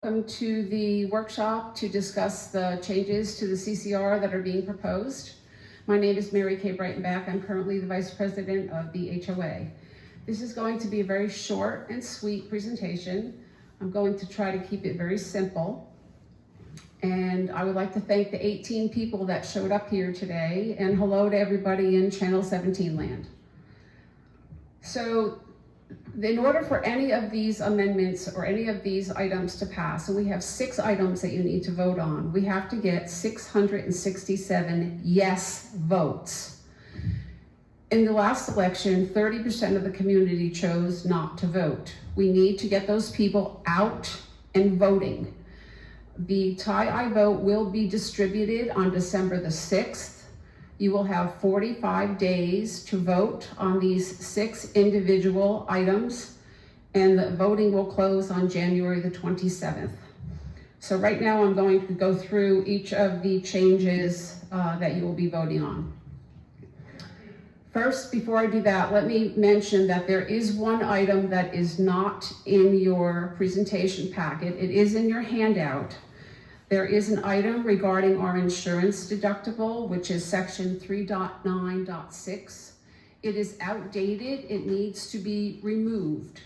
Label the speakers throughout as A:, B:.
A: welcome to the workshop to discuss the changes to the CCR that are being proposed. My name is Mary Kay Breitenbach. I'm currently the Vice President of the HOA. This is going to be a very short and sweet presentation. I'm going to try to keep it very simple. And I would like to thank the 18 people that showed up here today, and hello to everybody in Channel 17 land. So, in order for any of these amendments or any of these items to pass, and we have 6 items that you need to vote on, we have to get 667 yes votes. In the last election, 30% of the community chose not to vote. We need to get those people out and voting. The tie-I vote will be distributed on December the 6th. You will have 45 days to vote on these 6 individual items, and the voting will close on January the 27th. So right now I'm going to go through each of the changes that you will be voting on. First, before I do that, let me mention that there is one item that is not in your presentation packet. It is in your handout. There is an item regarding our insurance deductible, which is section 3.9.6. It is outdated. It needs to be removed.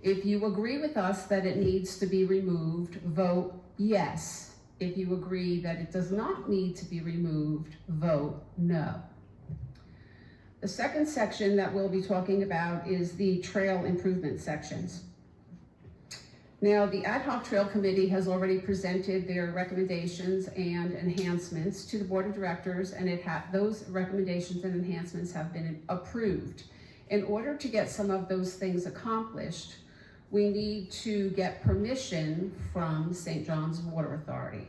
A: If you agree with us that it needs to be removed, vote yes. If you agree that it does not need to be removed, vote no. The second section that we'll be talking about is the trail improvement sections. Now, the Ad Hoc Trail Committee has already presented their recommendations and enhancements to the Board of Directors, and those recommendations and enhancements have been approved. In order to get some of those things accomplished, we need to get permission from St. John's Water Authority.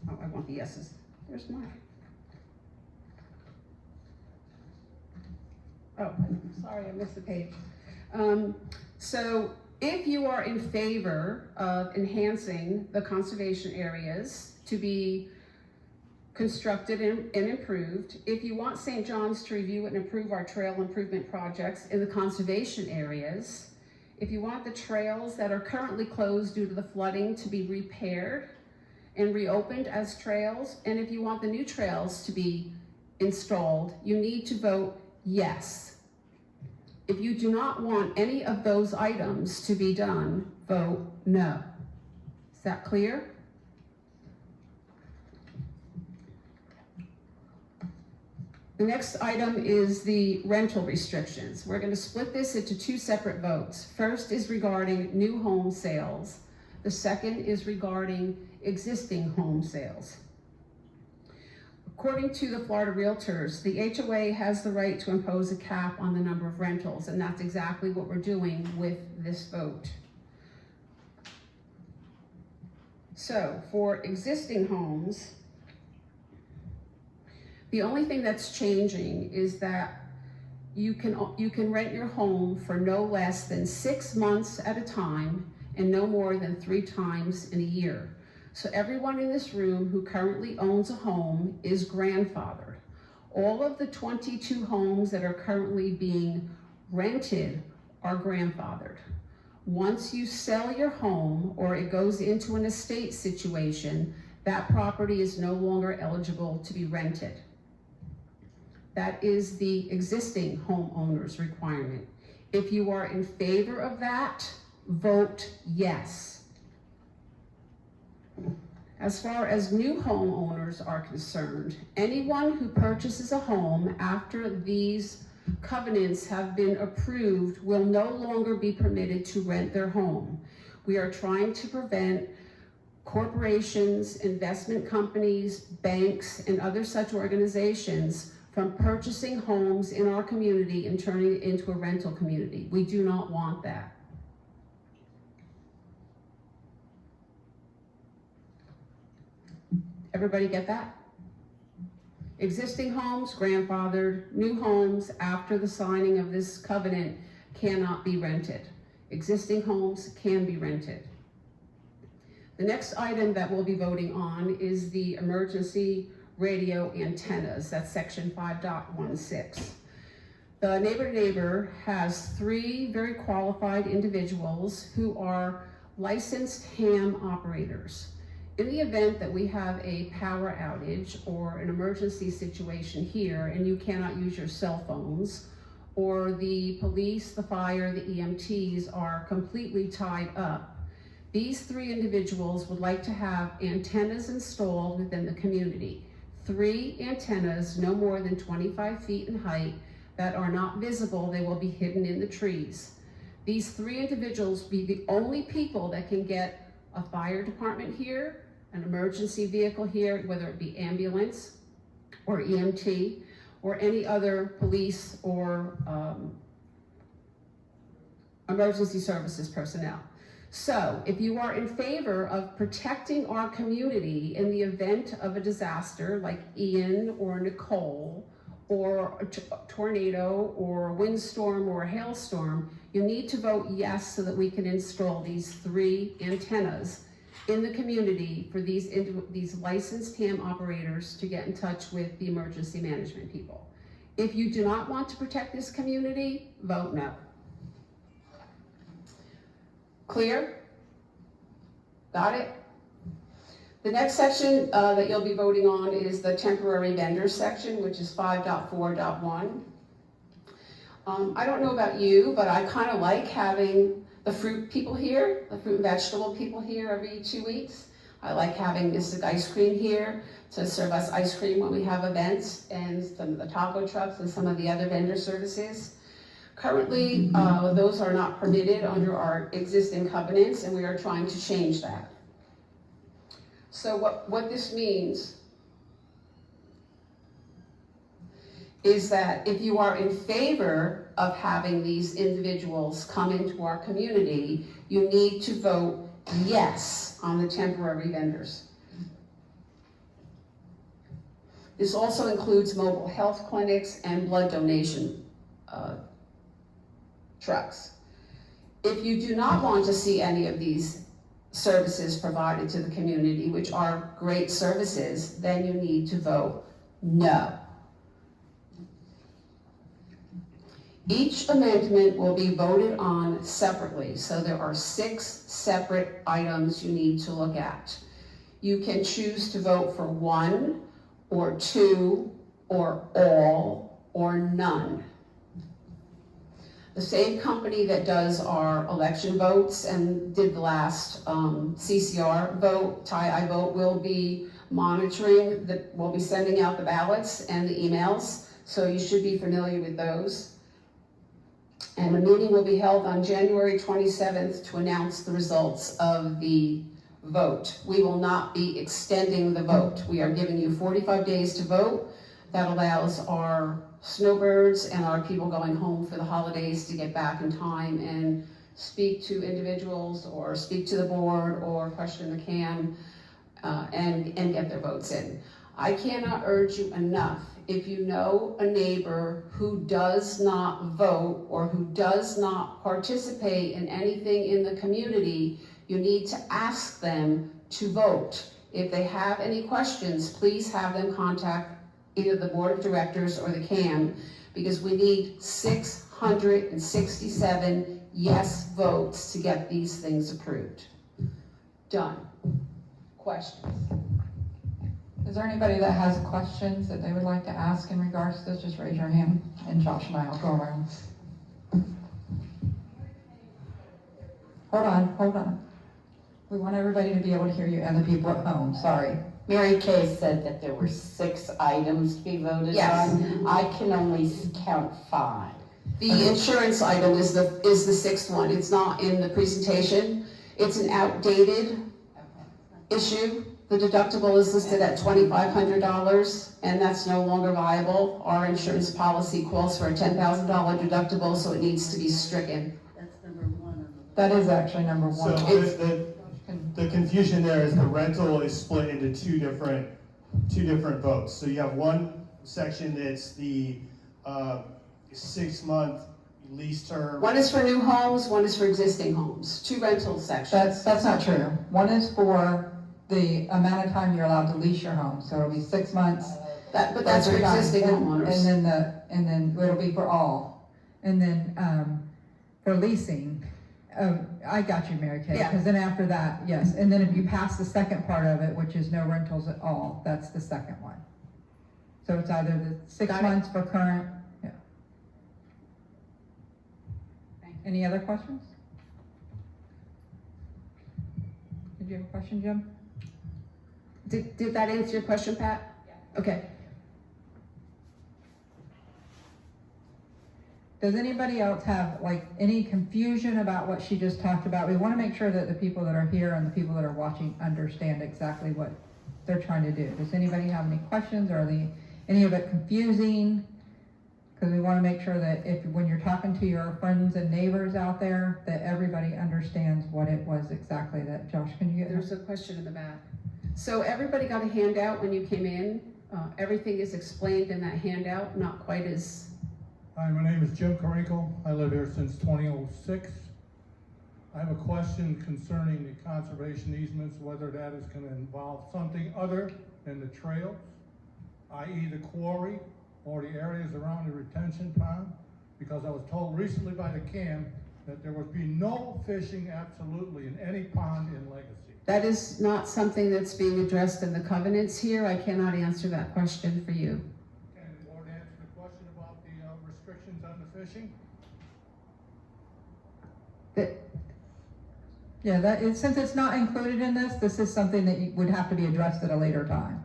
A: Oh, I want the yeses. There's mine. Oh, sorry, I missed the page. So if you are in favor of enhancing the conservation areas to be constructed and improved, if you want St. John's to review and approve our trail improvement projects in the conservation areas, if you want the trails that are currently closed due to the flooding to be repaired and reopened as trails, and if you want the new trails to be installed, you need to vote yes. If you do not want any of those items to be done, vote no. Is that clear? The next item is the rental restrictions. We're going to split this into 2 separate votes. First is regarding new home sales. The second is regarding existing home sales. According to the Florida Realtors, the HOA has the right to impose a cap on the number of rentals, and that's exactly what we're doing with this vote. So for existing homes, the only thing that's changing is that you can rent your home for no less than 6 months at a time and no more than 3 times in a year. So everyone in this room who currently owns a home is grandfathered. All of the 22 homes that are currently being rented are grandfathered. Once you sell your home or it goes into an estate situation, that property is no longer eligible to be rented. That is the existing homeowner's requirement. If you are in favor of that, vote yes. As far as new homeowners are concerned, anyone who purchases a home after these covenants have been approved will no longer be permitted to rent their home. We are trying to prevent corporations, investment companies, banks, and other such organizations from purchasing homes in our community and turning it into a rental community. We do not want that. Everybody get that? Existing homes, grandfathered. New homes, after the signing of this covenant, cannot be rented. Existing homes can be rented. The next item that we'll be voting on is the emergency radio antennas. That's section 5.16. The Neighbor to Neighbor has 3 very qualified individuals who are licensed ham operators. In the event that we have a power outage or an emergency situation here and you cannot use your cell phones, or the police, the fire, the EMTs are completely tied up, these 3 individuals would like to have antennas installed within the community. 3 antennas, no more than 25 feet in height, that are not visible. They will be hidden in the trees. These 3 individuals will be the only people that can get a fire department here, an emergency vehicle here, whether it be ambulance or EMT or any other police or emergency services personnel. So if you are in favor of protecting our community in the event of a disaster like Ian or Nicole, or a tornado, or a windstorm, or a hailstorm, you need to vote yes so that we can install these 3 antennas in the community for these licensed ham operators to get in touch with the emergency management people. If you do not want to protect this community, vote no. Clear? Got it? The next section that you'll be voting on is the temporary vendors section, which is 5.4.1. I don't know about you, but I kind of like having the fruit people here, the fruit and vegetable people here every 2 weeks. I like having Mystic Ice Cream here to serve us ice cream when we have events, and some of the taco trucks and some of the other vendor services. Currently, those are not permitted under our existing covenants, and we are trying to change that. So what this means is that if you are in favor of having these individuals come into our community, you need to vote yes on the temporary vendors. This also includes mobile health clinics and blood donation trucks. If you do not want to see any of these services provided to the community, which are great services, then you need to vote no. Each amendment will be voted on separately, so there are 6 separate items you need to look at. You can choose to vote for 1 or 2 or all or none. The same company that does our election votes and did the last CCR vote, tie-I vote, will be monitoring, we'll be sending out the ballots and the emails, so you should be familiar with those. And the meeting will be held on January 27th to announce the results of the vote. We will not be extending the vote. We are giving you 45 days to vote. That allows our snowbirds and our people going home for the holidays to get back in time and speak to individuals or speak to the board or question the CAM and get their votes in. I cannot urge you enough. If you know a neighbor who does not vote or who does not participate in anything in the community, you need to ask them to vote. If they have any questions, please have them contact either the board of directors or the CAM, because we need 667 yes votes to get these things approved. Done. Questions?
B: Is there anybody that has questions that they would like to ask in regards to this? Just raise your hand, and Josh and I will go around. Hold on. We want everybody to be able to hear you and the people at home. Sorry.
C: Mary Kay said that there were 6 items to be voted
A: Yes.
C: on. I can only count 5.
A: The insurance item is the 6th one. It's not in the presentation. It's an outdated issue. The deductible is listed at $2,500, and that's no longer viable. Our insurance policy calls for a $10,000 deductible, so it needs to be stricken.
D: That's number 1.
B: That is actually number 1.
E: So the confusion there is the rental is split into two different votes. So you have one section that's the 6-month lease term.
A: One is for new homes, one is for existing homes. 2 rental sections.
B: That's not true. One is for the amount of time you're allowed to lease your home. So it'll be 6 months.
A: But that's for existing homeowners.
B: And then it'll be for all. And then, for leasing, I got you, Mary Kay,
A: Yeah.
B: because then after that, yes, and then if you pass the second part of it, which is no rentals at all, that's the second one. So it's either the 6
A: Got it.
B: months for current, yeah.
A: Thank you.
B: Any other questions? Did you have a question, Jim?
A: Did that answer your question, Pat? Yeah. Okay.
B: Does anybody else have like any confusion about what she just talked about? We want to make sure that the people that are here and the people that are watching understand exactly what they're trying to do. Does anybody have any questions, or any of it confusing? Because we want to make sure that when you're talking to your friends and neighbors out there, that everybody understands what it was exactly that, Josh, can you get?
A: There's a question in the back. So everybody got a handout when you came in. Everything is explained in that handout, not quite as,
D: Hi, my name is Jim Karinkle. I live here since 2006. I have a question concerning the conservation easements, whether that is going to involve something other than the trails, i.e. the quarry or the areas around the retention pond, because I was told recently by the CAM that there would be no fishing absolutely in any pond in Legacy.
A: that is not something that's being addressed in the covenants here. I cannot answer that question for you.
D: Can the board answer the question about the restrictions on the fishing?
B: Yeah, that is, since it's not included in this, this is something that would have to be addressed at a later time.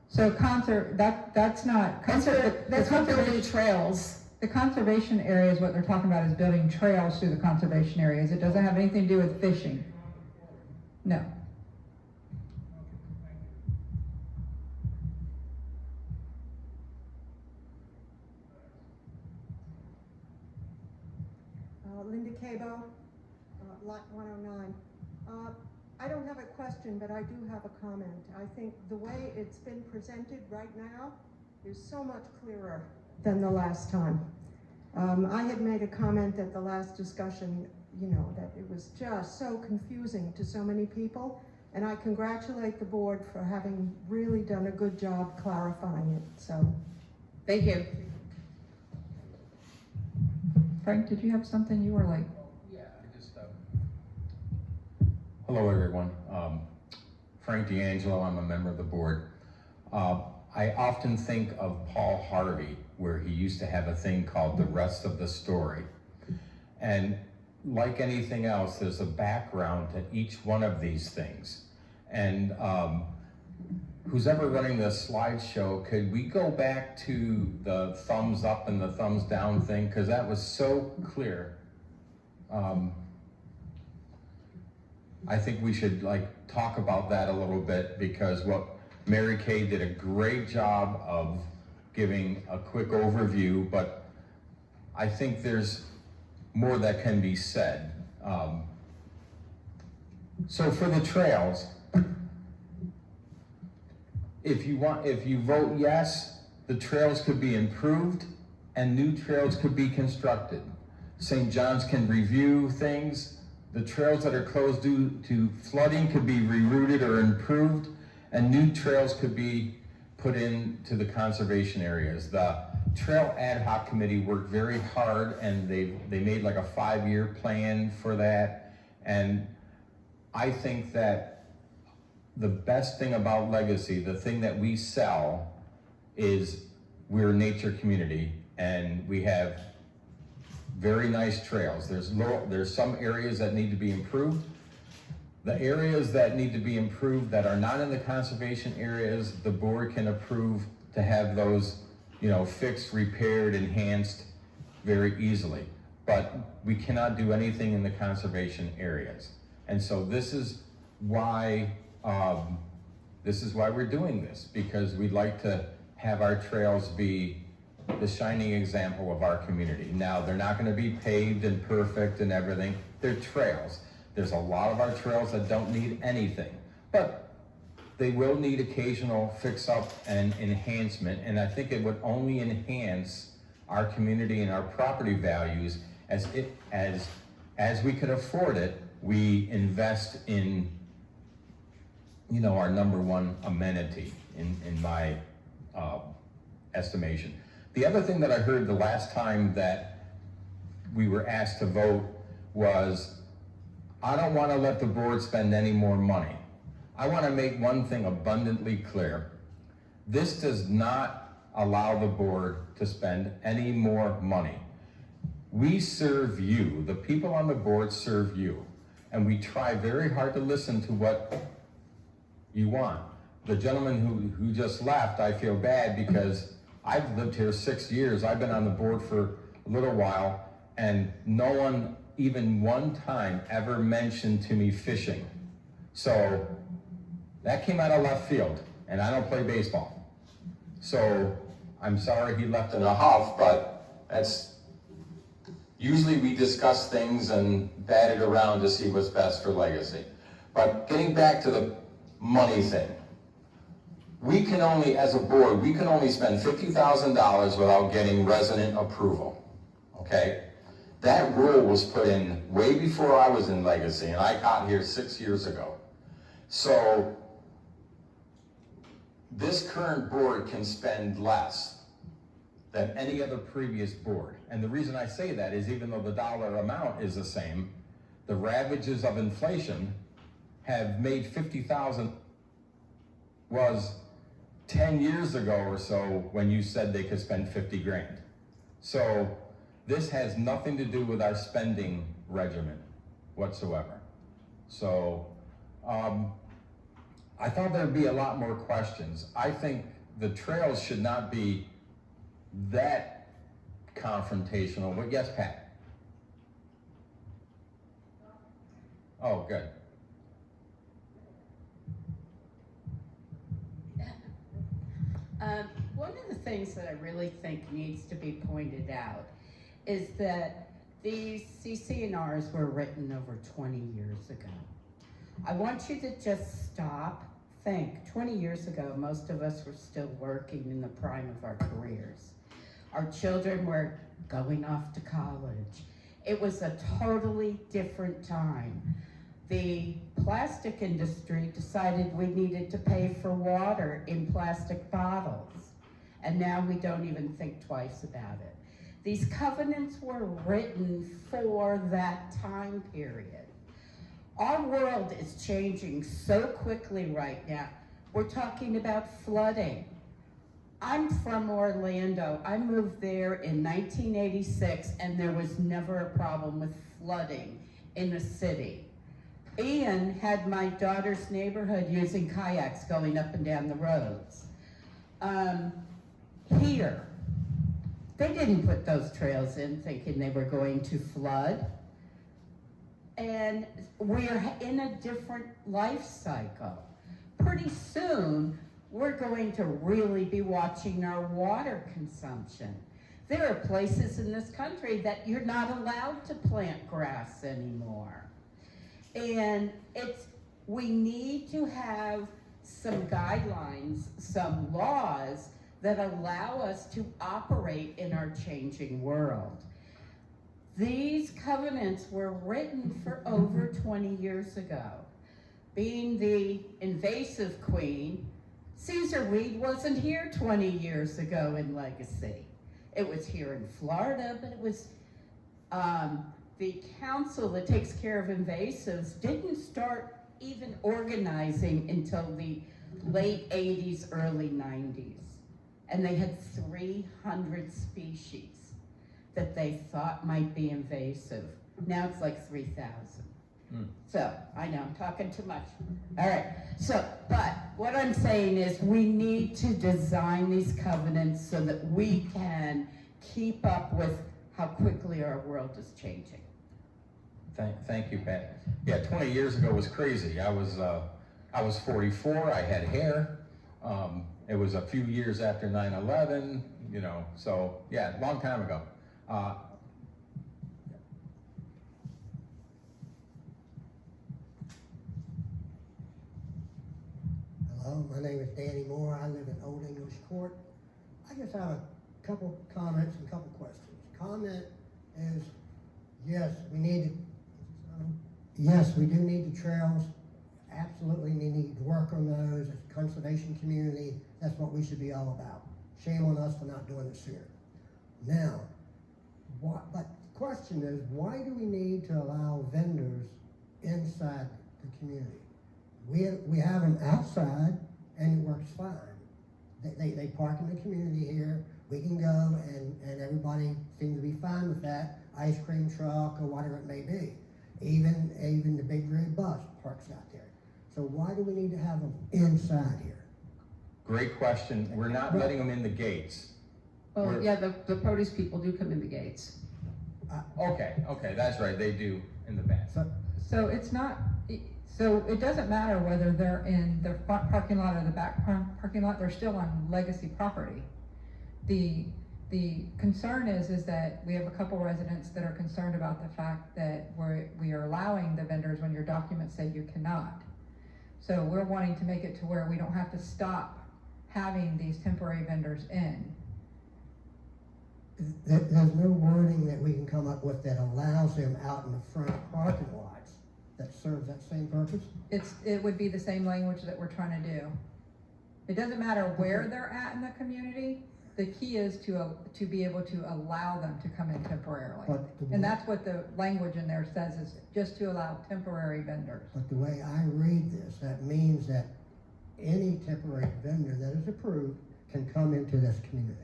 B: So that's not.
A: That's not building trails.
B: The conservation area is what they're talking about, is building trails through the conservation areas. It doesn't have anything to do with fishing. No.
F: Linda Cabo, Lot 109. I don't have a question, but I do have a comment. I think the way it's been presented right now is so much clearer than the last time. I had made a comment at the last discussion, that it was just so confusing to so many people, and I congratulate the board for having really done a good job clarifying it, so.
A: Thank you.
B: Frank, did you have something you were like?
G: Yeah, I just, hello everyone. Frank D'Angelo, I'm a member of the board. I often think of Paul Harvey, where he used to have a thing called The Rest of the Story. And like anything else, there's a background to each one of these things. And who's ever running the slideshow, could we go back to the thumbs up and the thumbs down thing? Because that was so clear. I think we should talk about that a little bit, because what Mary Kay did a great job of giving a quick overview, but I think there's more that can be said. So for the trails, if you vote yes, the trails could be improved and new trails could be constructed. St. John's can review things. The trails that are closed due to flooding could be rerouted or improved, and new trails could be put into the conservation areas. The Trail Ad Hoc Committee worked very hard, and they made like a 5-year plan for that. And I think that the best thing about Legacy, the thing that we sell, is we're a nature community, and we have very nice trails. There's some areas that need to be improved. The areas that need to be improved that are not in the conservation areas, the board can approve to have those, fixed, repaired, enhanced very easily. But we cannot do anything in the conservation areas. And so this is why we're doing this, because we'd like to have our trails be the shining example of our community. Now, they're not going to be paved and perfect and everything. They're trails. There's a lot of our trails that don't need anything, but they will need occasional fix-up and enhancement, and I think it would only enhance our community and our property values as we could afford it. We invest in, our number one amenity, in my estimation. The other thing that I heard the last time that we were asked to vote was, I don't want to let the board spend any more money. I want to make one thing abundantly clear. This does not allow the board to spend any more money. We serve you, the people on the board serve you, and we try very hard to listen to what you want. The gentleman who just left, I feel bad because I've lived here 6 years. I've been on the board for a little while, and no one even one time ever mentioned to me fishing. So that came out of left field, and I don't play baseball. So I'm sorry he left in a huff, but that's, usually we discuss things and bat it around to see what's best for Legacy. But getting back to the money thing, we can only, as a board, we can only spend $50,000 without getting resident approval, okay? That rule was put in way before I was in Legacy, and I got here 6 years ago. So this current board can spend less than any other previous board. And the reason I say that is even though the dollar amount is the same, the ravages of inflation have made 50,000 was 10 years ago or so when you said they could spend 50 grand. So this has nothing to do with our spending regimen whatsoever. So I thought there'd be a lot more questions. I think the trails should not be that confrontational, but yes, Pat. Oh, good.
C: One of the things that I really think needs to be pointed out is that these CC&Rs were written over 20 years ago. I want you to just stop, think. 20 years ago, most of us were still working in the prime of our careers. Our children were going off to college. It was a totally different time. The plastic industry decided we needed to pay for water in plastic bottles. And now we don't even think twice about it. These covenants were written for that time period. Our world is changing so quickly right now. We're talking about flooding. I'm from Orlando. I moved there in 1986, and there was never a problem with flooding in the city. Ian had my daughter's neighborhood using kayaks going up and down the roads. Here, they didn't put those trails in thinking they were going to flood. And we're in a different life cycle. Pretty soon, we're going to really be watching our water consumption. There are places in this country that you're not allowed to plant grass anymore. And we need to have some guidelines, some laws that allow us to operate in our changing world. These covenants were written for over 20 years ago. Being the invasive queen, Caesar Reed wasn't here 20 years ago in Legacy. It was here in Florida, but it was the council that takes care of invasives didn't start even organizing until the late 80s, early 90s. And they had 300 species that they thought might be invasive. Now it's like 3,000. So, I know, I'm talking too much. All right, so, but what I'm saying is we need to design these covenants so that we can keep up with how quickly our world is changing.
G: Thank you, Pat. Yeah, 20 years ago was crazy. I was 44, I had hair. It was a few years after 9/11, you know, so yeah, long time ago.
H: Hello, my name is Danny Moore. I live in Old English Court. I just have a couple comments and a couple questions. Comment is, yes, we do need the trails. Absolutely, we need to work on those. As a conservation community, that's what we should be all about. shame on us for not doing it sooner. Now, but the question is, why do we need to allow vendors inside the community? We have them outside and it works fine. They park in the community here, we can go and everybody seems to be fine with that, ice cream truck or whatever it may be. Even the big red bus parks out there. So why do we need to have them inside here?
G: Great question. We're not letting them in the gates.
A: Well,
G: We're-
A: yeah, the produce people do come in the gates.
G: Okay, that's right, they do in the back.
B: So it's not, so it doesn't matter whether they're in the front parking lot or the back parking lot, they're still on legacy property. The concern is that we have a couple residents that are concerned about the fact that we are allowing the vendors when your documents say you cannot. So we're wanting to make it to where we don't have to stop having these temporary vendors in.
H: There's no wording that we can come up with that allows them out in the front parking lots that serves that same purpose?
B: It would be the same language that we're trying to do. It doesn't matter where they're at in the community, the key is to be able to allow them to come in temporarily. And that's what the language in there says, is just to allow temporary vendors.
H: But the way I read this, that means that any temporary vendor that is approved can come into this community.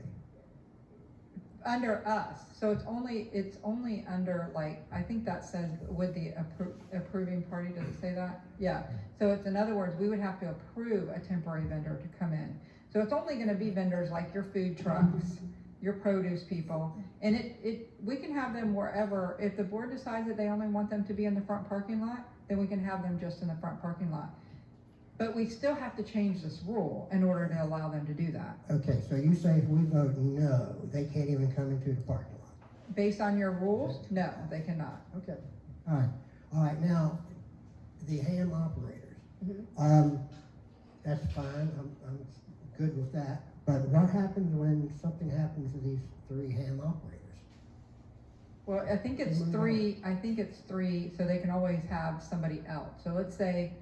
B: Under us, so it's only under, like, I think that says with the approving party, does it say that? Yeah, so it's, in other words, we would have to approve a temporary vendor to come in. So it's only gonna be vendors like your food trucks, your produce people, and we can have them wherever. If the board decides that they only want them to be in the front parking lot, then we can have them just in the front parking lot. But we still have to change this rule in order to allow them to do that.
H: Okay, so you say if we vote no, they can't even come into the parking lot?
B: Based on your rules, no, they cannot.
H: Okay, all right, now, the ham operators. That's fine, I'm good with that, but what happens when something happens to these 3 ham operators?
B: Well, I think it's three, so they can always have somebody else. So let's say,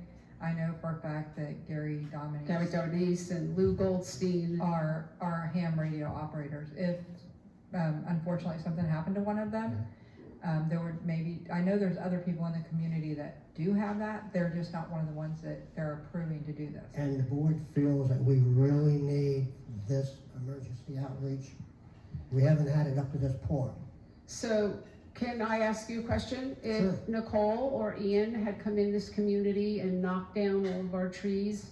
B: I know for a fact that Gary
A: Dominese and Lou Goldstein.
B: are ham radio operators. If, unfortunately, something happened to one of them, there would I know there's other people in the community that do have that, they're just not one of the ones that they're approving to do this.
H: And the board feels that we really need this emergency outreach? We haven't had it up to this point.
A: So can I ask you a question? If
H: Sure.
A: Nicole or Ian had come in this community and knocked down all of our trees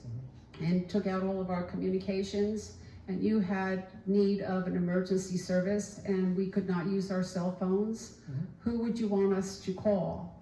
A: and took out all of our communications, and you had need of an emergency service and we could not use our cell phones, who would you want us to call?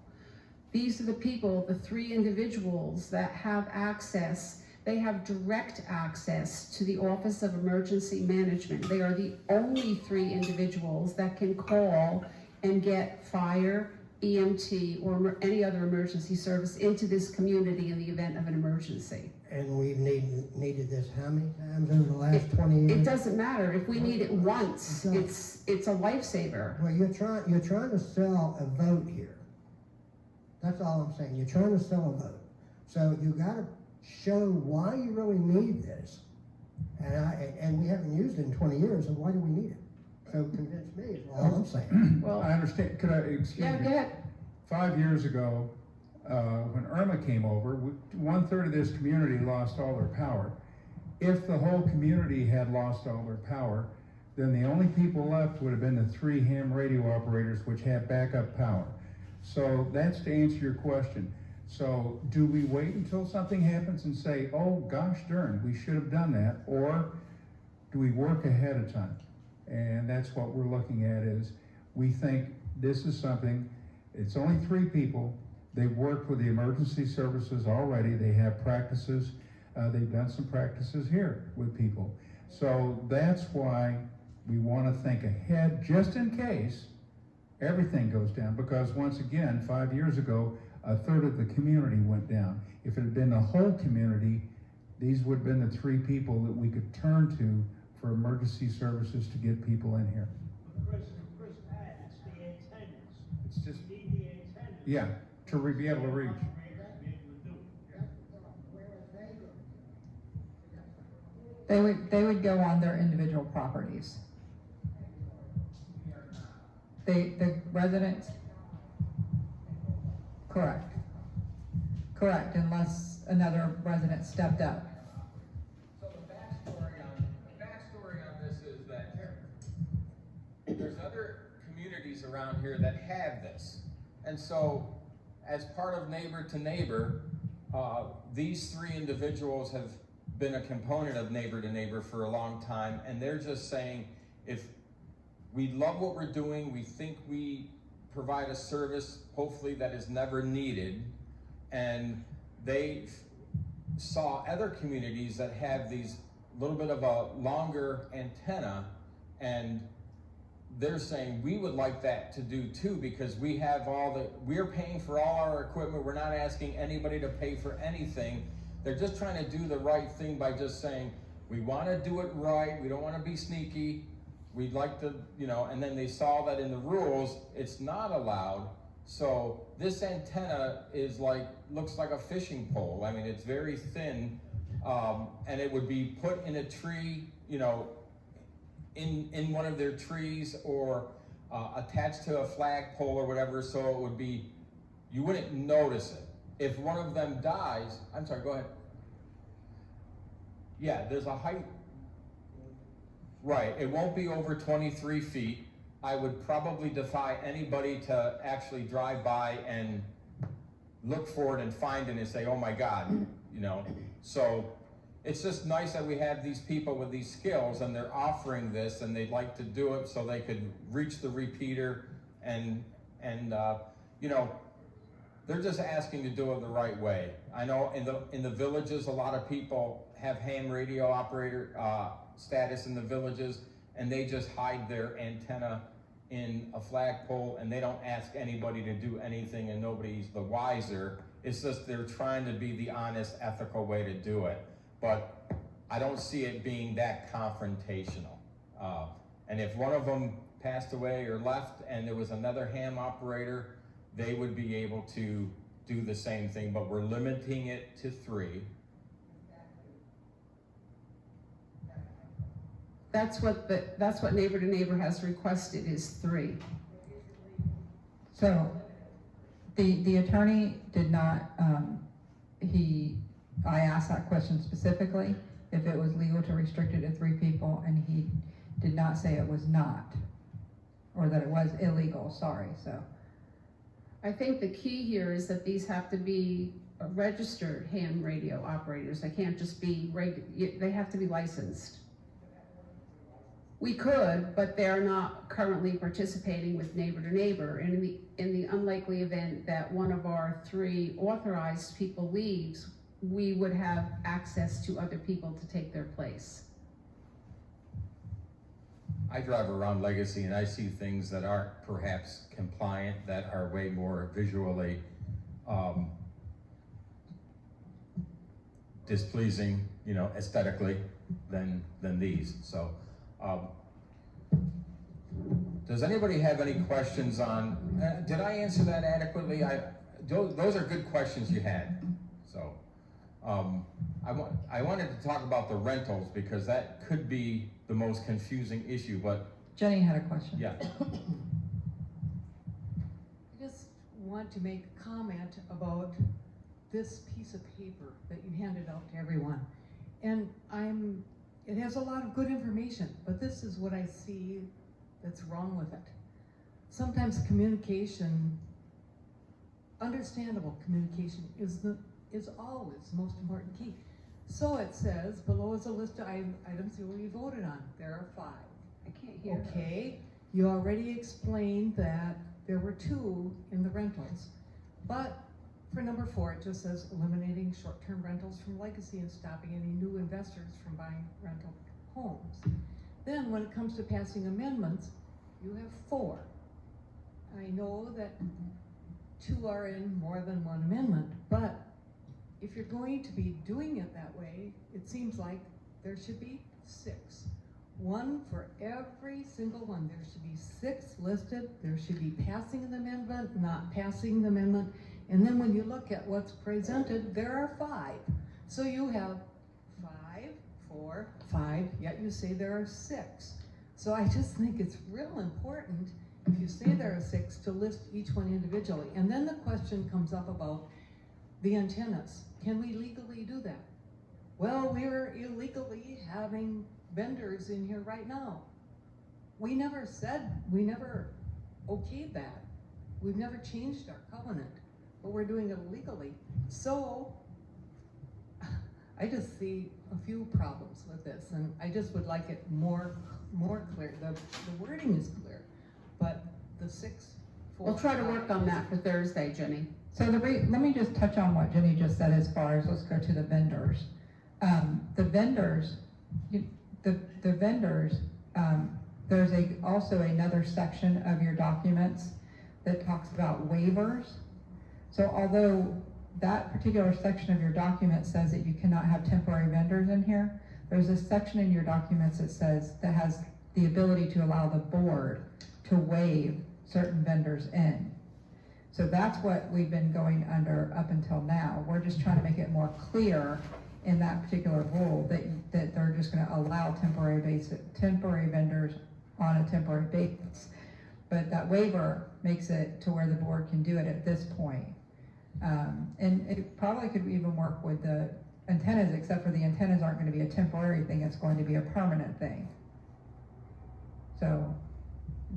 A: These are the people, the 3 individuals that have access. They have direct access to the Office of Emergency Management. They are the only 3 individuals that can call and get fire, EMT, or any other emergency service into this community in the event of an emergency.
H: And we've needed this how many times over the last 20 years?
A: It doesn't matter. If we need it once, it's a lifesaver.
H: Well, you're trying to sell a vote here. That's all I'm saying. You're trying to sell a vote. So you gotta show why you really need this. And we haven't used it in 20 years, so why do we need it? So convince me is all I'm saying.
A: Well,
I: I understand, excuse
A: yeah,
I: me.
A: go ahead.
I: 5 years ago, when Irma came over, 1/3 of this community lost all their power. If the whole community had lost all their power, then the only people left would have been the 3 ham radio operators which had backup power. So that's to answer your question. So do we wait until something happens and say, oh gosh darn, we should have done that? Or do we work ahead of time? And that's what we're looking at, is we think this is something, it's only 3 people. They've worked with the emergency services already. They have practices. They've done some practices here with people. So that's why we want to think ahead, just in case everything goes down. Because once again, 5 years ago, 1/3 of the community went down. If it had been the whole community, these would have been the 3 people that we could turn to for emergency services to get people in here.
J: Chris Pat, it's the antennas.
I: It's just,
J: You need the antennas.
I: yeah, to be able to reach.
J: Operators to be able to do it.
B: They would go on their individual properties. The residents? Correct. Correct, unless another resident stepped up.
G: So the backstory on this is that there's other communities around here that have this. And so, as part of Neighbor to Neighbor, these three individuals have been a component of Neighbor to Neighbor for a long time, and they're just saying, if we love what we're doing, we think we provide a service, hopefully, that is never needed, and they saw other communities that have these little bit of a longer antenna, and they're saying we would like that to do too, because we have we're paying for all our equipment. We're not asking anybody to pay for anything. They're just trying to do the right thing by just saying, we want to do it right. We don't want to be sneaky. We'd like to, and then they saw that in the rules, it's not allowed. So this antenna looks like a fishing pole. I mean, it's very thin, and it would be put in a tree, in one of their trees, or attached to a flagpole or whatever, so it would be, you wouldn't notice it. If one of them dies, I'm sorry, go ahead. Yeah, there's a height. Right, it won't be over 23 feet. I would probably defy anybody to actually drive by and look for it and find it and say, oh my God, So it's just nice that we have these people with these skills and they're offering this and they'd like to do it so they could reach the repeater and they're just asking to do it the right way. I know in the villages, a lot of people have ham radio operator status in the villages, and they just hide their antenna in a flagpole and they don't ask anybody to do anything and nobody's the wiser. It's just they're trying to be the honest, ethical way to do it. But I don't see it being that confrontational. And if one of them passed away or left and there was another ham operator, they would be able to do the same thing, but we're limiting it to 3.
A: That's what Neighbor to Neighbor has requested, is 3.
B: So, the attorney did not, I asked that question specifically, if it was legal to restrict it to 3 people, and he did not say it was not, or that it was illegal, sorry, so.
A: I think the key here is that these have to be registered ham radio operators. They can't just be, they have to be licensed. We could, but they're not currently participating with Neighbor to Neighbor. And in the unlikely event that one of our 3 authorized people leaves, we would have access to other people to take their place.
G: I drive around Legacy and I see things that aren't perhaps compliant, that are way more visually displeasing, aesthetically than these. So, does anybody have any questions on? Did I answer that adequately? Those are good questions you had. So, I wanted to talk about the rentals because that could be the most confusing issue, but.
B: Jenny had a question.
G: Yeah.
K: I just want to make a comment about this piece of paper that you handed out to everyone. And it has a lot of good information, but this is what I see that's wrong with it. Sometimes communication, understandable communication is always the most important key. So it says, below is a list of items that we voted on. There are 5.
A: I can't hear.
K: Okay, you already explained that there were 2 in the rentals, but for number 4, it just says eliminating short-term rentals from Legacy and stopping any new investors from buying rental homes. Then when it comes to passing amendments, you have 4. I know that 2 are in more than one amendment, but if you're going to be doing it that way, it seems like there should be 6. 1 for every single one. There should be 6 listed. There should be passing an amendment, not passing the amendment. And then when you look at what's presented, there are 5. So you have 5 4, 5, yet you say there are 6. So I just think it's real important, if you say there are 6, to list each one individually. And then the question comes up about the antennas. Can we legally do that? Well, we're illegally having vendors in here right now. We never okayed that. We've never changed our covenant, but we're doing it illegally. So I just see a few problems with this, and I just would like it more clear. The wording is clear, but the 6, 4,
A: We'll try to
K: 5
A: work on that for Thursday, Jenny.
B: So let me just touch on what Jenny just said as far as, let's go to the vendors. The vendors, there's also another section of your documents that talks about waivers. So although that particular section of your document says that you cannot have temporary vendors in here, there's a section in your documents that has the ability to allow the board to waive certain vendors in. So that's what we've been going under up until now. We're just trying to make it more clear in that particular rule that they're just gonna allow temporary vendors on a temporary basis. But that waiver makes it to where the board can do it at this point. And it probably could even work with the antennas, except for the antennas aren't gonna be a temporary thing, it's going to be a permanent thing. So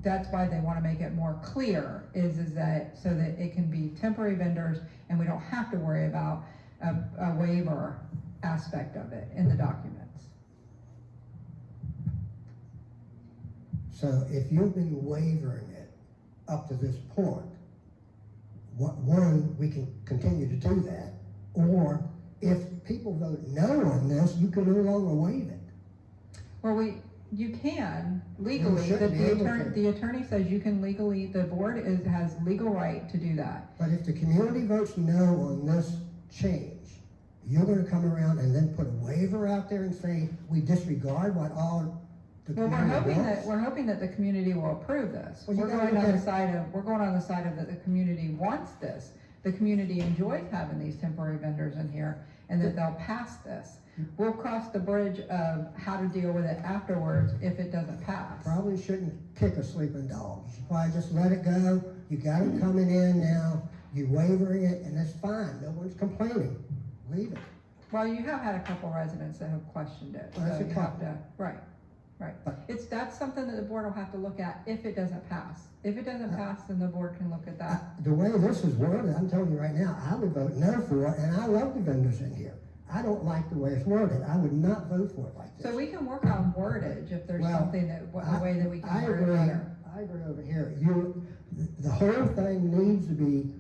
B: that's why they wanna make it more clear, is that so that it can be temporary vendors and we don't have to worry about a waiver aspect of it in the documents.
H: So if you've been wavering it up to this point, one, we can continue to do that, or if people vote no on this, you can no longer waive it.
B: Well, you can legally,
H: should be able to.
B: the attorney says you can legally, the board has legal right to do that.
H: But if the community votes no on this change, you're gonna come around and then put a waiver out there and say, we disregard what all the
B: Well,
H: community wants?
B: we're hoping that the community will approve this.
H: Well, you
B: We're
H: gotta
B: going
H: look
B: on
H: at
B: the side of, that the community wants this. The community enjoys having these temporary vendors in here, and that they'll pass this. We'll cross the bridge of how to deal with it afterwards if it doesn't pass.
H: Probably shouldn't kick a sleeping dog. You should probably just let it go. You got them coming in now, you wavering it, and that's fine. No one's complaining. Leave it.
B: Well, you have had a couple residents that have questioned it,
H: Well, that's
B: so
H: a
B: you have
H: couple.
B: to, right. That's something that the board will have to look at if it doesn't pass. If it doesn't pass, then the board can look at that.
H: The way this is worded, I'm telling you right now, I would vote no for it, and I love the vendors in here. I don't like the way it's worded. I would not vote for it like this.
B: So we can work on wordage if there's
H: Well,
B: something that, the way that we can
H: I
B: word it
H: agree.
B: better.
H: I agree over here. The whole thing needs to be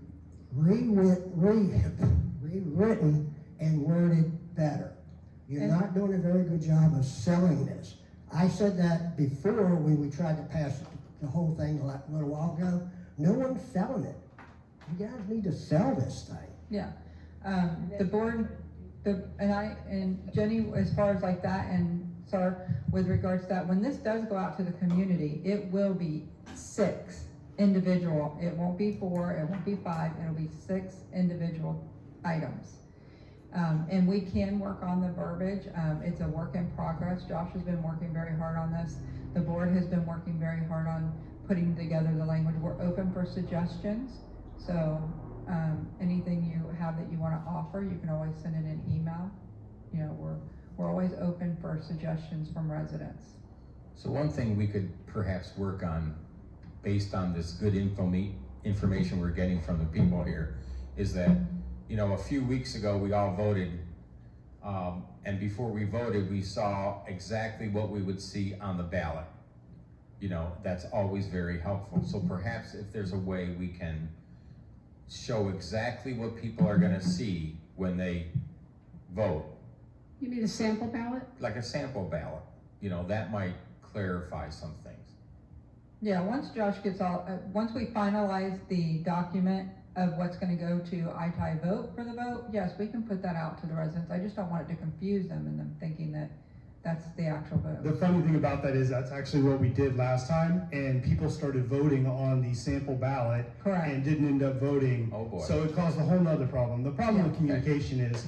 H: rewritten and worded better. You're
B: And-
H: not doing a very good job of selling this. I said that before when we tried to pass the whole thing a little while ago. No one's selling it. You guys need to sell this thing.
B: Yeah, the board, and Jenny, as far as like that, and sir, with regards to that, when this does go out to the community, it will be 6 individual. It won't be 4, it won't be 5, it'll be 6 individual items. And we can work on the verbiage. It's a work in progress. Josh has been working very hard on this. The board has been working very hard on putting together the language. We're open for suggestions. So anything you have that you want to offer, you can always send in an email. You know, we're always open for suggestions from residents.
G: So one thing we could perhaps work on, based on this good information we're getting from the people here, is that, you know, a few weeks ago, we all voted, and before we voted, we saw exactly what we would see on the ballot. You know, that's always very helpful. So perhaps if there's a way we can show exactly what people are gonna see when they vote,
A: You need a sample ballot?
G: like a sample ballot, you know, that might clarify some things.
B: Yeah, once Josh gets once we finalize the document of what's gonna go to ITI vote for the vote, yes, we can put that out to the residents. I just don't want it to confuse them and them thinking that that's the actual
L: The
B: vote.
L: funny thing about that is that's actually what we did last time, and people started voting on the sample ballot
B: Correct.
L: and didn't end up voting.
G: Oh, boy.
L: So it caused a whole nother problem. The problem with
B: Yeah.
L: communication is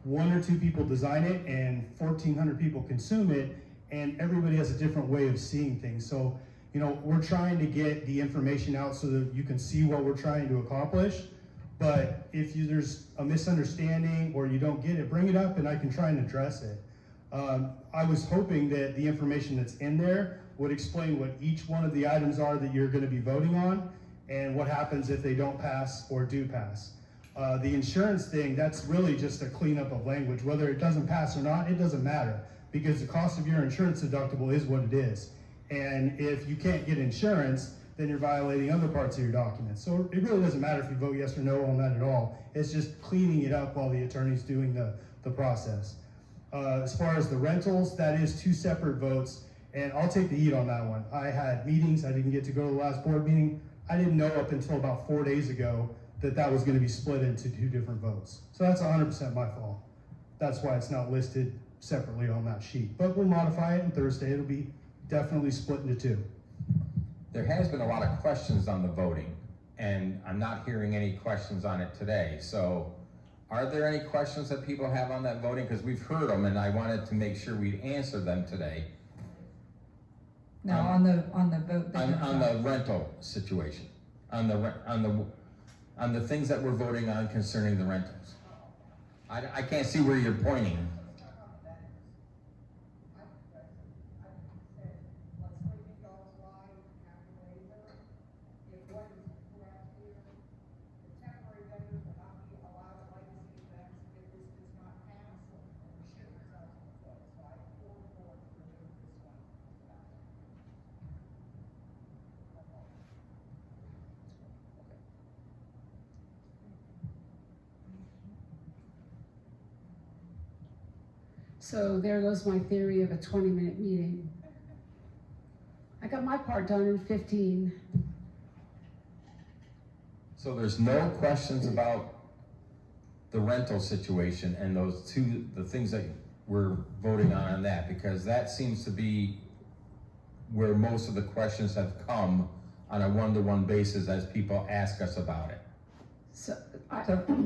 L: 1 or 2 people design it and 1,400 people consume it, and everybody has a different way of seeing things. So, you know, we're trying to get the information out so that you can see what we're trying to accomplish. But if there's a misunderstanding or you don't get it, bring it up and I can try and address it. I was hoping that the information that's in there would explain what each one of the items are that you're going to be voting on and what happens if they don't pass or do pass. The insurance thing, that's really just a cleanup of language. Whether it doesn't pass or not, it doesn't matter, because the cost of your insurance deductible is what it is. And if you can't get insurance, then you're violating other parts of your documents. So it really doesn't matter if you vote yes or no on that at all. It's just cleaning it up while the attorney's doing the process. As far as the rentals, that is 2 separate votes, and I'll take the heat on that one. I had meetings, I didn't get to go to the last board meeting. I didn't know up until about 4 days ago that was gonna be split into 2 different votes. So that's 100% my fault. That's why it's not listed separately on that sheet. But we'll modify it, and Thursday it'll be definitely split into 2.
G: There has been a lot of questions on the voting, and I'm not hearing any questions on it today. So are there any questions that people have on that voting? Because we've heard them, and I wanted to make sure we'd answer them today.
B: Now, on the vote.
G: On the rental situation, on the things that we're voting on concerning the rentals. I can't see where you're pointing.
A: So there goes my theory of a 20-minute meeting. I got my part done in 15.
G: So there's no questions about the rental situation and the things that we're voting on that, because that seems to be where most of the questions have come on a one-to-one basis as people ask us about it.
B: So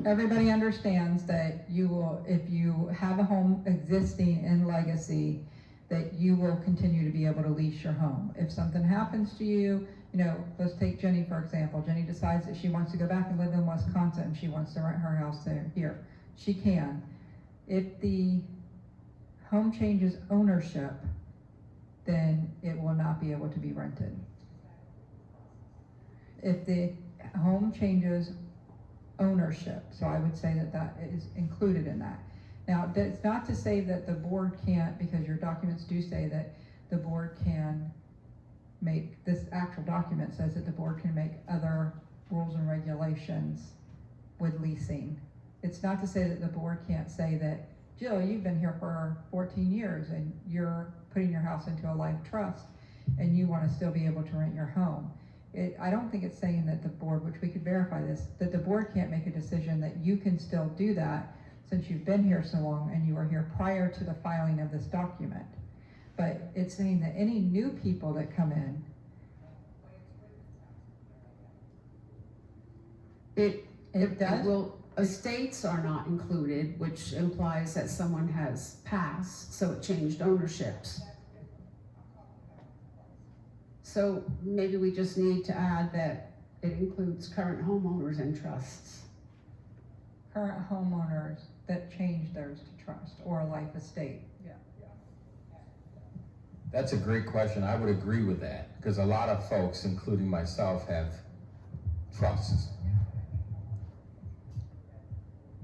B: everybody understands that you will, if you have a home existing in Legacy, that you will continue to be able to lease your home. If something happens to you, you know, let's take Jenny for example. Jenny decides that she wants to go back and live in Wisconsin and she wants to rent her house here. She can. If the home changes ownership, then it will not be able to be rented. If the home changes ownership, so I would say that is included in that. Now, that's not to say that the board can't, because your documents do say that the board can make, this actual document says that the board can make other rules and regulations with leasing. It's not to say that the board can't say that, Jill, you've been here for 14 years and you're putting your house into a life trust and you want to still be able to rent your home. I don't think it's saying that the board, which we could verify this, that the board can't make a decision that you can still do that since you've been here so long and you were here prior to the filing of this document. But it's saying that any new people that come in, it does?
A: Well, estates are not included, which implies that someone has passed, so it changed ownerships. So maybe we just need to add that it includes current homeowners and trusts.
B: Current homeowners that change theirs to trust or a life estate.
G: That's a great question. I would agree with that, because a lot of folks, including myself, have trusts.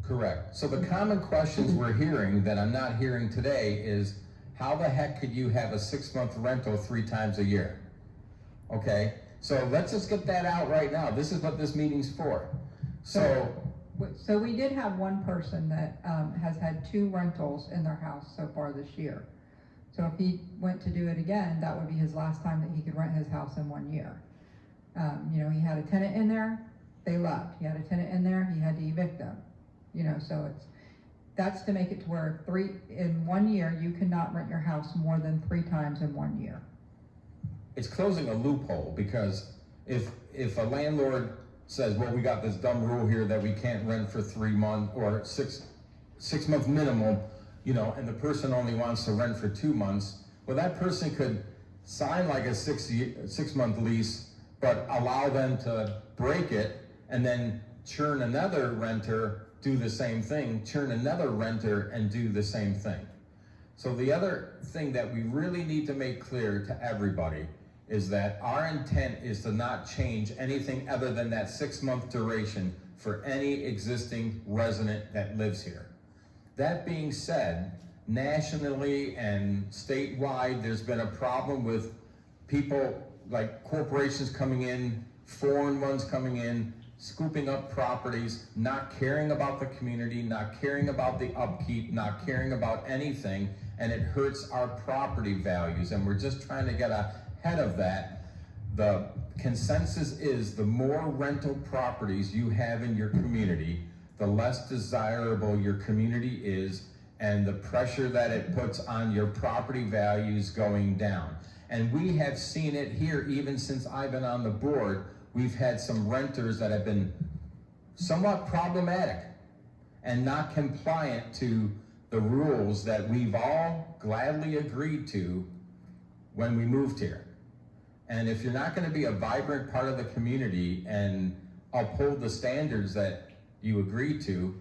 G: Correct. So the common questions we're hearing that I'm not hearing today is, how the heck could you have a 6-month rental 3 times a year? Okay, so let's just get that out right now. This is what this meeting's for. So
B: we did have one person that has had 2 rentals in their house so far this year. So if he went to do it again, that would be his last time that he could rent his house in 1 year. You know, he had a tenant in there, they left. He had a tenant in there, he had to evict them. You know, so that's to make it to where in 1 year, you cannot rent your house more than 3 times in 1 year.
G: it's closing a loophole, because if a landlord says, well, we got this dumb rule here that we can't rent for 3 months or 6-month minimum, you know, and the person only wants to rent for 2 months, well, that person could sign like a 6-month lease, but allow them to break it and then churn another renter, do the same thing, churn another renter and do the same thing. So the other thing that we really need to make clear to everybody is that our intent is to not change anything other than that 6-month duration for any existing resident that lives here. That being said, nationally and statewide, there's been a problem with people like corporations coming in, foreign ones coming in, scooping up properties, not caring about the community, not caring about the upkeep, not caring about anything, and it hurts our property values, and we're just trying to get ahead of that. The consensus is the more rental properties you have in your community, the less desirable your community is, and the pressure that it puts on your property values going down. And we have seen it here even since I've been on the board. We've had some renters that have been somewhat problematic and not compliant to the rules that we've all gladly agreed to when we moved here. And if you're not going to be a vibrant part of the community and uphold the standards that you agreed to,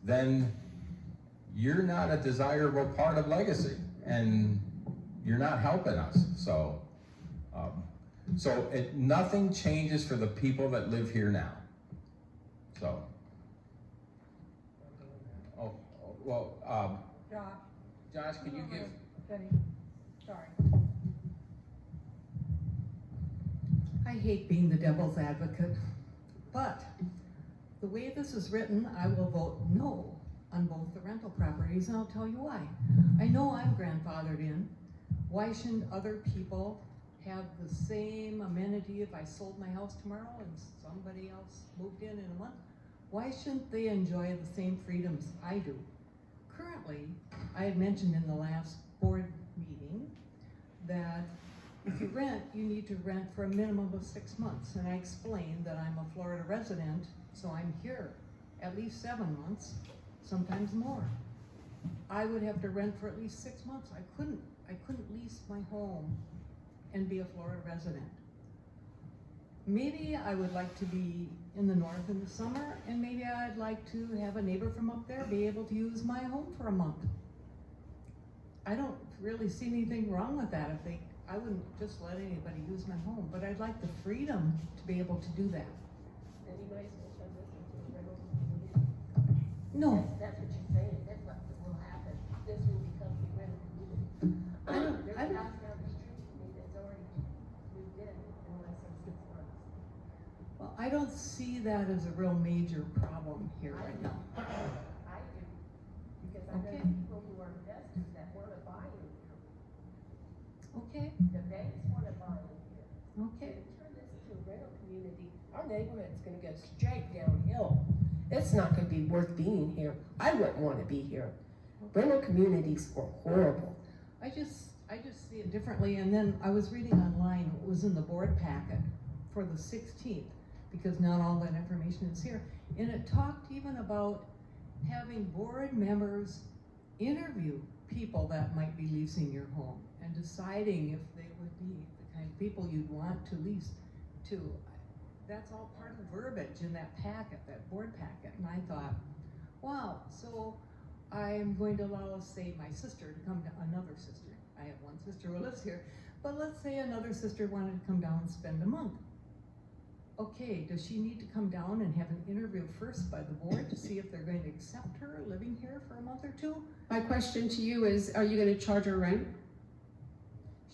G: then you're not a desirable part of Legacy, and you're not helping us. So, nothing changes for the people that live here now. So, Josh, can you give?
B: Jenny, sorry.
K: I hate being the devil's advocate, but the way this is written, I will vote no on both the rental properties, and I'll tell you why. I know I'm grandfathered in. Why shouldn't other people have the same amenity if I sold my house tomorrow and somebody else moved in a month? Why shouldn't they enjoy the same freedoms I do? Currently, I had mentioned in the last board meeting that if you rent, you need to rent for a minimum of 6 months. And I explained that I'm a Florida resident, so I'm here at least 7 months, sometimes more. I would have to rent for at least 6 months. I couldn't lease my home and be a Florida resident. Maybe I would like to be in the north in the summer, and maybe I'd like to have a neighbor from up there be able to use my home for a month. I don't really see anything wrong with that. I wouldn't just let anybody use my home, but I'd like the freedom to be able to do that.
M: Anybody's gonna turn this into a rental community?
K: No,
M: That's what you're saying, that's what will happen, this will become a rental community. There's a house down the street from me that's already moved in less than 6 months.
K: well, I don't see that as a real major problem here right now.
M: I do, because I know
K: Okay.
M: people who are investors that wanna buy in here.
K: Okay,
M: The banks wanna buy in here.
K: okay.
M: To turn this into a rental community, our neighborhood's gonna go straight downhill. It's not gonna be worth being here. I wouldn't wanna be here. Rental communities are horrible.
K: I just see it differently, and then I was reading online, it was in the board packet for the 16th, because not all that information is here, and it talked even about having board members interview people that might be leasing your home, and deciding if they would be the kind of people you'd want to lease to. That's all part of the verbiage in that packet, that board packet, and I thought, wow, so I'm going to allow, say, my sister to come to another sister. I have one sister who lives here, but let's say another sister wanted to come down and spend a month. Okay, does she need to come down and have an interview first by the board to see if they're going to accept her living here for a month or two?
A: My question to you is, are you gonna charge her rent?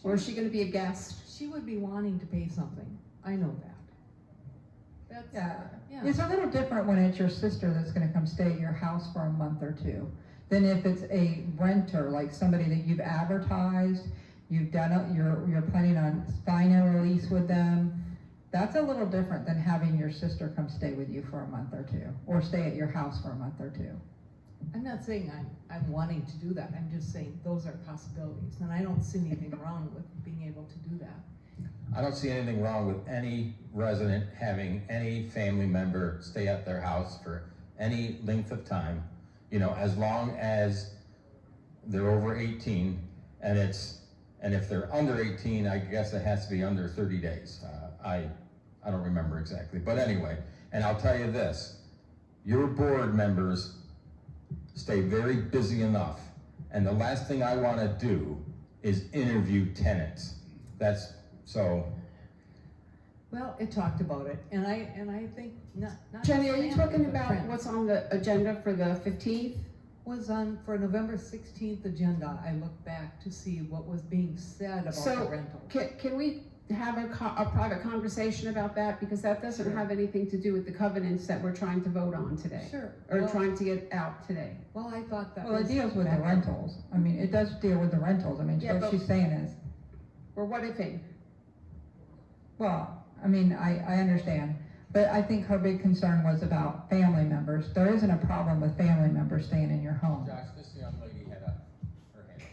A: Or is she gonna be a guest?
K: She would be wanting to pay something. I know that.
B: Yeah,
K: Yeah.
B: it's a little different when it's your sister that's gonna come stay at your house for a month or two than if it's a renter, like somebody that you've advertised, you've done, you're planning on signing a lease with them. That's a little different than having your sister come stay with you for a month or two, or stay at your house for a month or two.
K: I'm not saying I'm wanting to do that. I'm just saying those are possibilities, and I don't see anything wrong with being able to do that.
G: I don't see anything wrong with any resident having any family member stay at their house for any length of time. You know, as long as they're over 18, and if they're under 18, I guess it has to be under 30 days. I don't remember exactly, but anyway, and I'll tell you this, your board members stay very busy enough, and the last thing I want to do is interview tenants. That's, so,
K: Well, it talked about it, and I think not.
A: Jenny, are you
K: just
A: talking
K: family, but
A: about
K: friends.
A: what's on the agenda for the 15th?
K: Was on for November 16th agenda. I looked back to see what was being said about the
A: So,
K: rental.
A: can we have a private conversation about that? Because that doesn't
K: Sure.
A: have anything to do with the covenants that we're trying to vote on today.
K: Sure.
A: Or
K: Well-
A: trying to get out today.
K: Well, I thought that
B: Well, it
K: was
B: deals with the
K: back-
B: rentals. I mean, it does deal with the rentals. I mean,
A: Yeah,
B: what
A: but-
B: she's saying is,
A: Or what if it?
B: well, I mean, I understand. But I think her big concern was about family members. There isn't a problem with family members staying in your home.
G: Josh, this young lady had her hand.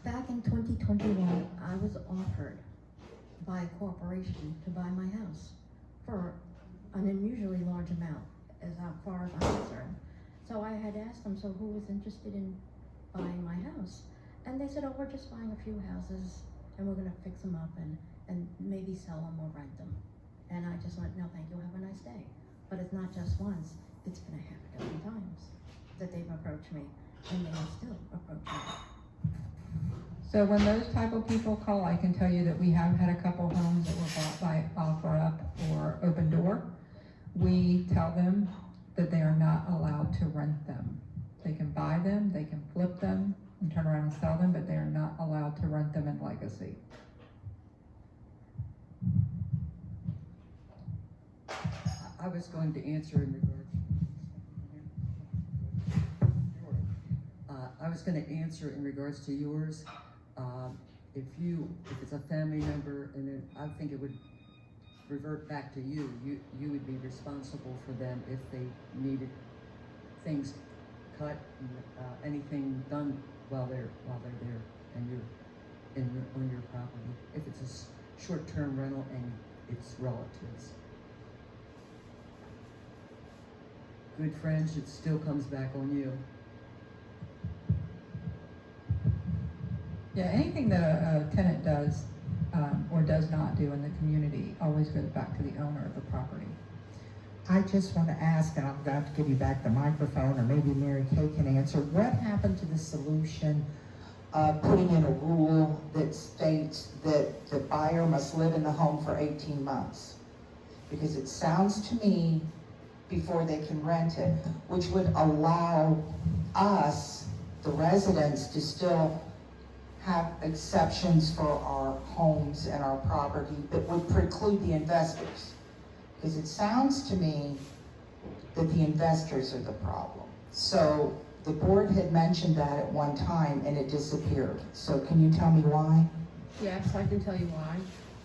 N: Back in 2021, I was offered by a corporation to buy my house for an unusually large amount, as far as I'm concerned. So I had asked them, so who was interested in buying my house? And they said, oh, we're just buying a few houses and we're gonna fix them up and maybe sell them or rent them. And I just went, no, thank you, have a nice day. But it's not just once, it's been a half a dozen times that they've approached me, and they will still approach me.
B: So when those type of people call, I can tell you that we have had a couple homes that were bought by OfferUp or Open Door. We tell them that they are not allowed to rent them. They can buy them, they can flip them, and turn around and sell them, but they are not allowed to rent them in Legacy.
O: I was going to answer in regards. I was going to answer in regards to yours. If it's a family member, and then I think it would revert back to you. You would be responsible for them if they needed things cut, anything done while they're there, and you're on your property. If it's a short-term rental and it's relatives. Good friends, it still comes back on you.
B: Yeah, anything that a tenant does or does not do in the community always goes back to the owner of the property.
P: I just want to ask, and I'm going to give you back the microphone, or maybe Mary Kay can answer, what happened to the solution of putting in a rule that states that the buyer must live in the home for 18 months? Because it sounds to me, before they can rent it, which would allow us, the residents, to still have exceptions for our homes and our property that would preclude the investors. Because it sounds to me that the investors are the problem. So the board had mentioned that at one time and it disappeared. So can you tell me why?
A: Yes, I can tell you why.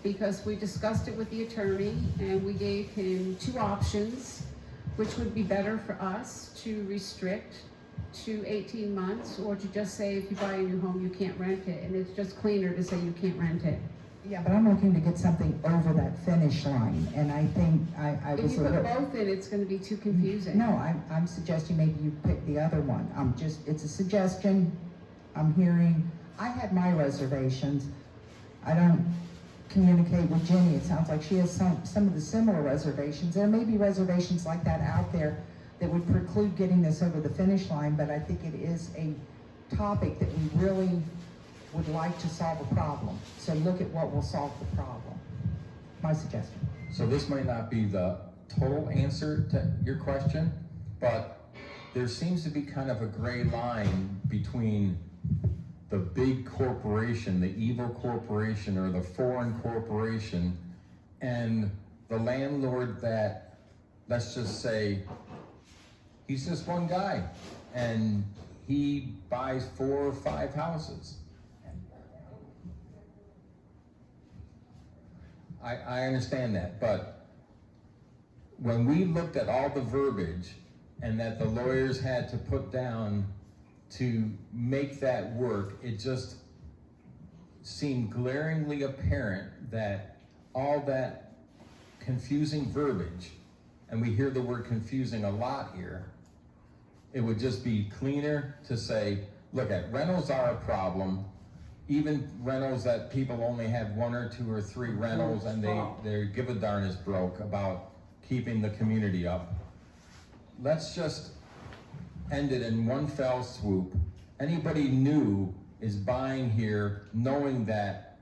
A: Because we discussed it with the attorney and we gave him two options, which would be better for us to restrict to 18 months, or to just say if you buy a new home, you can't rent it. And it's just cleaner to say you can't rent it.
P: Yeah, but I'm looking to get something over that finish line, and I think I
A: If
P: was
A: you
P: a
A: put
P: little...
A: both in, it's gonna be too confusing.
P: No, I'm suggesting maybe you pick the other one. It's a suggestion. I'm hearing, I had my reservations. I don't communicate with Jenny. It sounds like she has some of the similar reservations. There may be reservations like that out there that would preclude getting this over the finish line, but I think it is a topic that we really would like to solve a problem. So look at what will solve the problem. My suggestion.
G: So this might not be the total answer to your question, but there seems to be kind of a gray line between the big corporation, the evil corporation, or the foreign corporation, and the landlord that, let's just say, he's just one guy, and he buys 4 or 5 houses. I understand that, but when we looked at all the verbiage and that the lawyers had to put down to make that work, it just seemed glaringly apparent that all that confusing verbiage, and we hear the word confusing a lot here, it would just be cleaner to say, look, rentals are a problem. Even rentals that people only have 1 or 2 or 3 rentals and they give a darn is broke about keeping the community up. Let's just end it in one fell swoop. Anybody new is buying here knowing that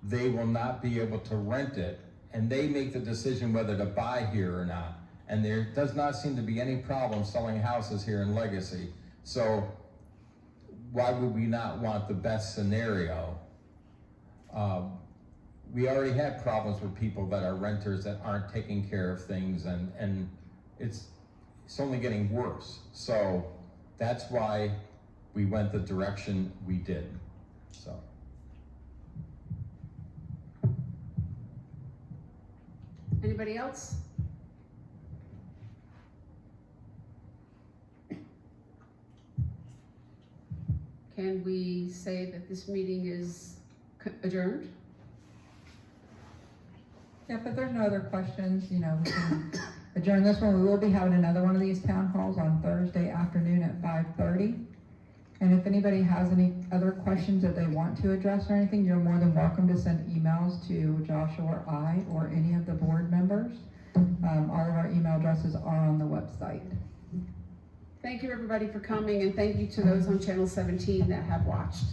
G: they will not be able to rent it, and they make the decision whether to buy here or not. And there does not seem to be any problem selling houses here in Legacy. So why would we not want the best scenario? We already have problems with people that are renters that aren't taking care of things, and it's only getting worse. So that's why we went the direction we did, so.
A: Anybody else? Can we say that this meeting is adjourned?
B: Yeah, if there's no other questions, we can adjourn this one. We will be having another one of these town halls on Thursday afternoon at 5:30. And if anybody has any other questions that they want to address or anything, you're more than welcome to send emails to Joshua or I or any of the board members. All of our email addresses are on the website.
A: Thank you, everybody, for coming, and thank you to those on Channel 17 that have watched.